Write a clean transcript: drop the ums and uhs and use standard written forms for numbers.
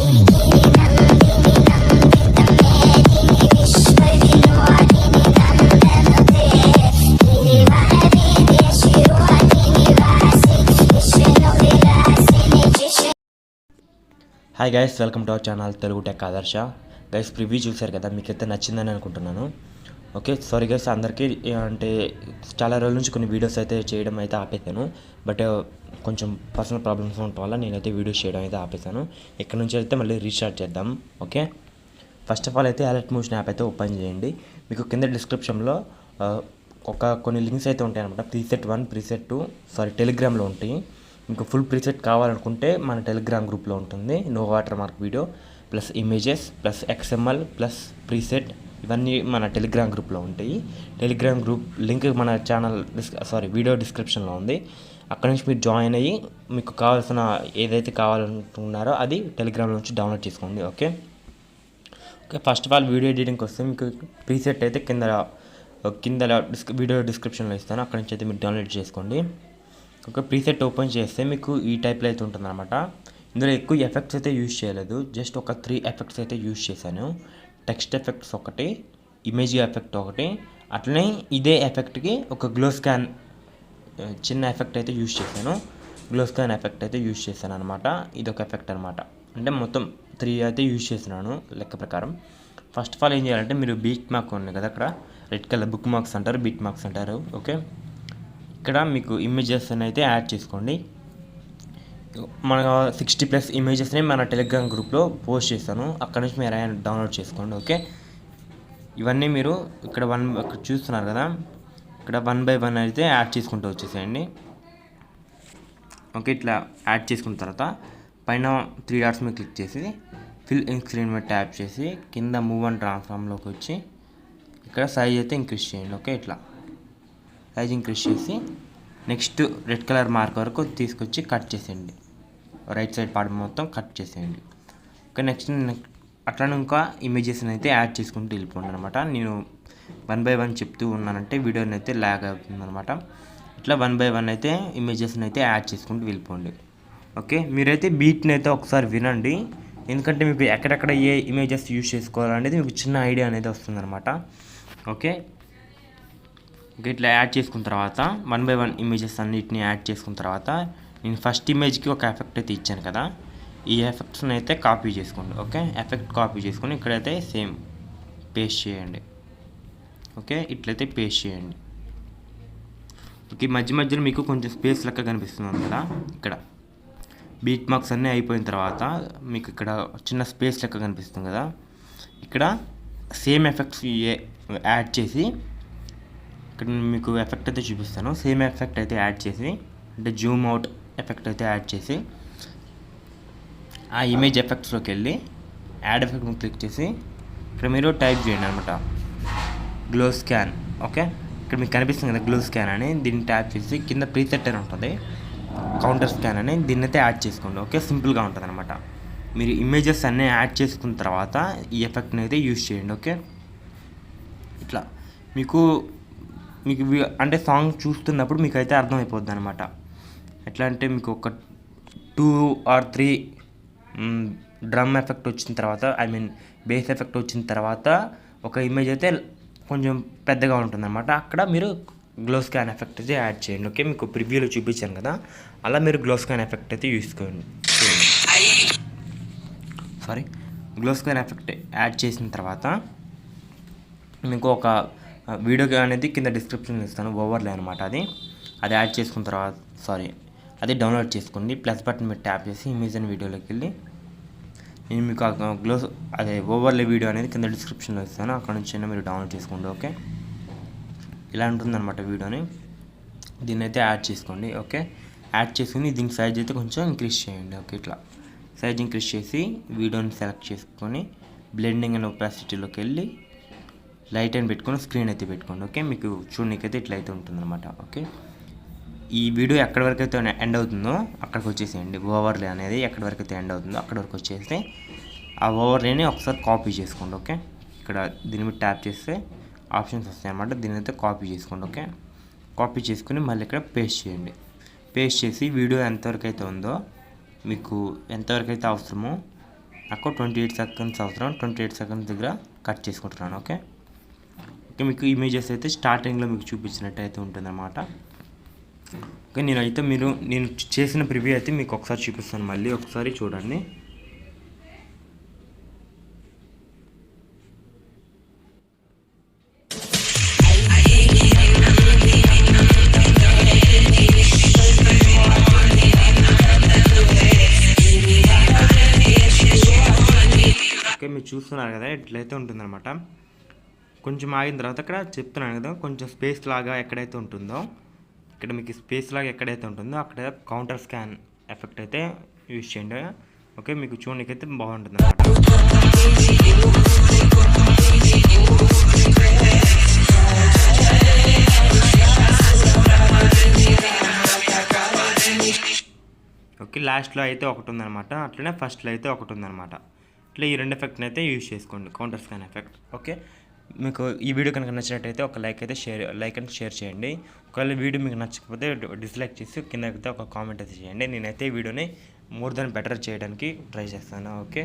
Hi guys, welcome to our channel Telugu tech ఆదర్శ. Guys, preview చూశారు కదా, మీకైతే నచ్చిందని అనుకుంటున్నాను. ఓకే, సారీ గైస్, అందరికీ అంటే చాలా రోజుల నుంచి కొన్ని వీడియోస్ అయితే చేయడం అయితే ఆపేసాను. బట్ కొంచెం పర్సనల్ ప్రాబ్లమ్స్ ఉండటం వల్ల నేనైతే వీడియోస్ చేయడం అయితే ఆపేసాను. ఇక్కడ నుంచి అయితే మళ్ళీ రీస్టార్ట్ చేద్దాం. ఓకే, ఫస్ట్ ఆఫ్ ఆల్ అయితే అలర్ట్మోషన్ యాప్ అయితే ఓపెన్ చేయండి. మీకు కింద డిస్క్రిప్షన్లో కొన్ని లింక్స్ అయితే ఉంటాయి అనమాట. ప్రీసెట్ 1, ప్రీసెట్ 2 టెలిగ్రామ్లో ఉంటాయి. మీకు ఫుల్ ప్రీసెట్ కావాలనుకుంటే మన టెలిగ్రామ్ గ్రూప్లో ఉంటుంది. 𝗦𝗫𝗓𝗏 video plus images plus XML plus preset ఇవన్నీ మన టెలిగ్రామ్ గ్రూప్లో ఉంటాయి. టెలిగ్రామ్ గ్రూప్ లింక్ మన ఛానల్ వీడియో డిస్క్రిప్షన్లో ఉంది. అక్కడ నుంచి మీరు జాయిన్ అయ్యి మీకు కావాల్సిన ఏదైతే కావాలనుకుంటున్నారో అది టెలిగ్రామ్ నుంచి డౌన్లోడ్ చేసుకోండి. Okay, first of all video ఎడిటింగ్కి వస్తే మీకు ప్రీసెట్ అయితే కింద వీడియో డిస్క్రిప్షన్లో ఇస్తాను. అక్కడ నుంచి అయితే మీరు డౌన్లోడ్ చేసుకోండి. ఒక ప్రీసెట్ ఓపెన్ చేస్తే మీకు ఈ టైప్లో అయితే ఉంటుందన్నమాట. ఇందులో ఎక్కువ ఎఫెక్ట్స్ అయితే యూజ్ చేయలేదు, జస్ట్ ఒక 3 ఎఫెక్ట్స్ అయితే యూజ్ చేశాను. టెక్స్ట్ ఎఫెక్ట్స్ ఒకటి, ఇమేజ్ ఎఫెక్ట్ ఒకటి, అట్లనే ఇదే ఎఫెక్ట్కి ఒక గ్లో స్కాన్ చిన్న ఎఫెక్ట్ అయితే యూజ్ చేశాను. గ్లో స్కాన్ ఎఫెక్ట్ అయితే యూజ్ చేశాను అనమాట. ఇది ఒక ఎఫెక్ట్ అనమాట. అంటే మొత్తం 3 అయితే యూజ్ చేస్తున్నాను లెక్క ప్రకారం. ఫస్ట్ ఆఫ్ ఆల్ ఏం చేయాలంటే, మీరు బీట్ మార్క్ ఉంది కదా, అక్కడ రెడ్ కలర్ బుక్ మార్క్స్ అంటారు, బీట్ మార్క్స్ అంటారు. ఓకే, ఇక్కడ మీకు ఇమేజెస్ అయితే యాడ్ చేసుకోండి. మన 60+ ఇమేజెస్ని మన టెలిగ్రామ్ గ్రూప్లో పోస్ట్ చేస్తాను. అక్కడ నుంచి మీరు డౌన్లోడ్ చేసుకోండి. ఓకే, ఇవన్నీ మీరు ఇక్కడ చూస్తున్నారు కదా, ఇక్కడ 1 by 1 అయితే యాడ్ చేసుకుంటూ వచ్చేసేయండి. ఓకే, ఇట్లా యాడ్ చేసుకున్న తర్వాత పైన 3 డాట్స్ మీద క్లిక్ చేసి ఫిల్ ఇన్ స్క్రీన్ మీద ట్యాప్ చేసి కింద మూవ్ అండ్ ట్రాన్స్ఫార్మ్లోకి వచ్చి ఇక్కడ సైజ్ అయితే ఇంక్రీజ్ చేయండి. ఓకే, ఇట్లా సైజ్ ఇంక్రీజ్ చేసి నెక్స్ట్ రెడ్ కలర్ మార్క్ వరకు తీసుకొచ్చి కట్ చేసేయండి. రైట్ సైడ్ పార్ట్ మొత్తం కట్ చేసేయండి. ఓకే, నెక్స్ట్ అట్లా ఇంకా ఇమేజెస్ని అయితే యాడ్ చేసుకుంటూ వెళ్ళిపోండి అనమాట. నేను 1 by 1 చెప్తూ ఉన్నానంటే వీడియోని అయితే ల్యాగ్ అవుతుంది అనమాట. ఇట్లా 1 by 1 అయితే ఇమేజెస్ని అయితే యాడ్ చేసుకుంటూ వెళ్ళిపోండి. ఓకే, మీరైతే బీట్ని అయితే ఒకసారి వినండి, ఎందుకంటే మీకు ఎక్కడెక్కడ ఏ ఇమేజెస్ యూజ్ చేసుకోవాలనేది మీకు చిన్న ఐడియా అనేది వస్తుంది అనమాట. ఓకే, ఇట్లా యాడ్ చేసుకున్న తర్వాత 1 by 1 ఇమేజెస్ అన్నిటిని యాడ్ చేసుకున్న తర్వాత నేను ఫస్ట్ ఇమేజ్కి ఒక ఎఫెక్ట్ అయితే ఇచ్చాను కదా, ఈ ఎఫెక్ట్స్ని అయితే కాపీ చేసుకోండి. ఓకే, ఎఫెక్ట్ కాపీ చేసుకొని ఇక్కడైతే సేమ్ పేస్ట్ చేయండి. ఓకే, ఇట్లయితే పేస్ట్ చేయండి. ఓకే, మధ్య మధ్యలో మీకు కొంచెం స్పేస్ లెక్క కనిపిస్తుంది కదా, ఇక్కడ బీట్ మార్క్స్ అన్నీ అయిపోయిన తర్వాత మీకు ఇక్కడ చిన్న స్పేస్ లెక్క కనిపిస్తుంది కదా, ఇక్కడ సేమ్ ఎఫెక్ట్స్ యాడ్ చేసి ఇక్కడ మీకు ఎఫెక్ట్ అయితే చూపిస్తాను. సేమ్ ఎఫెక్ట్ అయితే యాడ్ చేసి, అంటే జూమ్ అవుట్ ఎఫెక్ట్ అయితే యాడ్ చేసి ఆ ఇమేజ్ ఎఫెక్ట్స్లోకి వెళ్ళి యాడ్ ఎఫెక్ట్ క్లిక్ చేసి ఇక్కడ మీరు టైప్ చేయండి అనమాట, గ్లో స్కాన్. ఓకే, ఇక్కడ మీకు కనిపిస్తుంది కదా గ్లో స్కాన్ అని, దీన్ని ట్యాప్ చేసి కింద ప్రీసెట్ అని ఉంటుంది, కౌంటర్ స్కాన్ అని, దీన్ని అయితే యాడ్ చేసుకోండి. ఓకే, సింపుల్గా ఉంటుంది అనమాట. మీరు ఇమేజెస్ అన్నీ యాడ్ చేసుకున్న తర్వాత ఈ ఎఫెక్ట్ని అయితే యూజ్ చేయండి. ఓకే, ఇట్లా మీకు అంటే సాంగ్ చూస్తున్నప్పుడు మీకు అయితే అర్థమైపోద్ది అనమాట. ఎట్లా అంటే మీకు ఒక 2 or 3 డ్రమ్ ఎఫెక్ట్ వచ్చిన తర్వాత, బేస్ ఎఫెక్ట్ వచ్చిన తర్వాత ఒక ఇమేజ్ అయితే కొంచెం పెద్దగా ఉంటుందన్నమాట. అక్కడ మీరు గ్లో స్కాన్ ఎఫెక్ట్ అయితే యాడ్ చేయండి. ఓకే, మీకు ప్రివ్యూలో చూపించాను కదా, అలా మీరు గ్లో స్కాన్ ఎఫెక్ట్ అయితే గ్లో స్కాన్ ఎఫెక్ట్ యాడ్ చేసిన తర్వాత మీకు ఒక వీడియో అనేది కింద డిస్క్రిప్షన్లో ఇస్తాను, ఓవర్లే అనమాట. అది యాడ్ చేసుకున్న తర్వాత అది డౌన్లోడ్ చేసుకోండి. ప్లస్ బటన్ మీరు ట్యాప్ చేసి ఇమేజ్ అండ్ వీడియోలోకి వెళ్ళి నేను మీకు ఓవర్లే వీడియో అనేది కింద డిస్క్రిప్షన్లో ఇస్తాను, అక్కడ నుంచి మీరు డౌన్లోడ్ చేసుకోండి. ఓకే, ఇలా ఉంటుందన్నమాట వీడియోని. దీన్ని అయితే యాడ్ చేసుకోండి. ఓకే, యాడ్ చేసుకుని దీనికి సైజ్ అయితే కొంచెం ఇంక్రీజ్ చేయండి. ఓకే, ఇట్లా సైజ్ ఇంక్రీజ్ చేసి వీడియోని సెలెక్ట్ చేసుకొని బ్లెండింగ్ అండ్ ఒపాసిటీలోకి వెళ్ళి లైట్ అని పెట్టుకొని స్క్రీన్ అయితే పెట్టుకోండి. ఓకే, మీకు చూడనీకైతే ఇట్లయితే ఉంటుందన్నమాట. ఓకే, ఈ వీడియో ఎక్కడి వరకు అయితే ఎండ్ అవుతుందో అక్కడికి వచ్చేసేయండి. ఓవర్లే అనేది ఎక్కడి వరకు అయితే ఎండ్ అవుతుందో అక్కడి వరకు వచ్చేస్తే ఆ ఓవర్లేని ఒకసారి కాపీ చేసుకోండి. ఓకే, ఇక్కడ దీని మీద ట్యాప్ చేస్తే ఆప్షన్స్ వస్తాయి అన్నమాట, దీని అయితే కాపీ చేసుకోండి. ఓకే, కాపీ చేసుకుని మళ్ళీ ఇక్కడ పేస్ట్ చేయండి. పేస్ట్ చేసి వీడియో ఎంతవరకు అయితే ఉందో, మీకు ఎంతవరకు అయితే అవసరమో నాకు 28 సెకండ్స్ అవసరం, 28 సెకండ్స్ దగ్గర కట్ చేసుకుంటున్నాను. ఓకే, మీకు ఇమేజెస్ అయితే స్టార్టింగ్లో మీకు చూపించినట్టు అయితే ఉంటుందన్నమాట. ఓకే, నేను చేసిన ప్రివ్యూ అయితే మీకు ఒకసారి చూపిస్తాను, మళ్ళీ ఒకసారి చూడండి. ఓకే, మీరు చూస్తున్నారు కదా, ఇట్లయితే ఉంటుందన్నమాట. కొంచెం ఆగిన తర్వాత ఇక్కడ చెప్తున్నాను కదా, కొంచెం స్పేస్ లాగా ఎక్కడైతే ఉంటుందో, ఇక్కడ మీకు స్పేస్ లాగా ఎక్కడైతే ఉంటుందో అక్కడ కౌంటర్ స్కాన్ ఎఫెక్ట్ అయితే యూజ్ చేయండి. ఓకే, మీకు చూడడానికి బాగుంటుంది అన్నమాట. ఓకే, లాస్ట్లో అయితే ఒకటి ఉందన్నమాట, అట్లనే ఫస్ట్లో అయితే ఒకటి ఉందన్నమాట. ఇట్లా ఈ రెండు ఎఫెక్ట్ని అయితే యూజ్ చేసుకోండి, కౌంటర్ స్కాన్ ఎఫెక్ట్. ఓకే, మీకు ఈ వీడియో కనుక నచ్చినట్టయితే ఒక లైక్ అండ్ షేర్ చేయండి. ఒకవేళ వీడియో మీకు నచ్చకపోతే డిస్లైక్ చేసి కింద అయితే ఒక కామెంట్ అయితే చేయండి. నేనైతే ఈ వీడియోని మోర్ దెన్ బెటర్ చేయడానికి ట్రై చేస్తాను. ఓకే.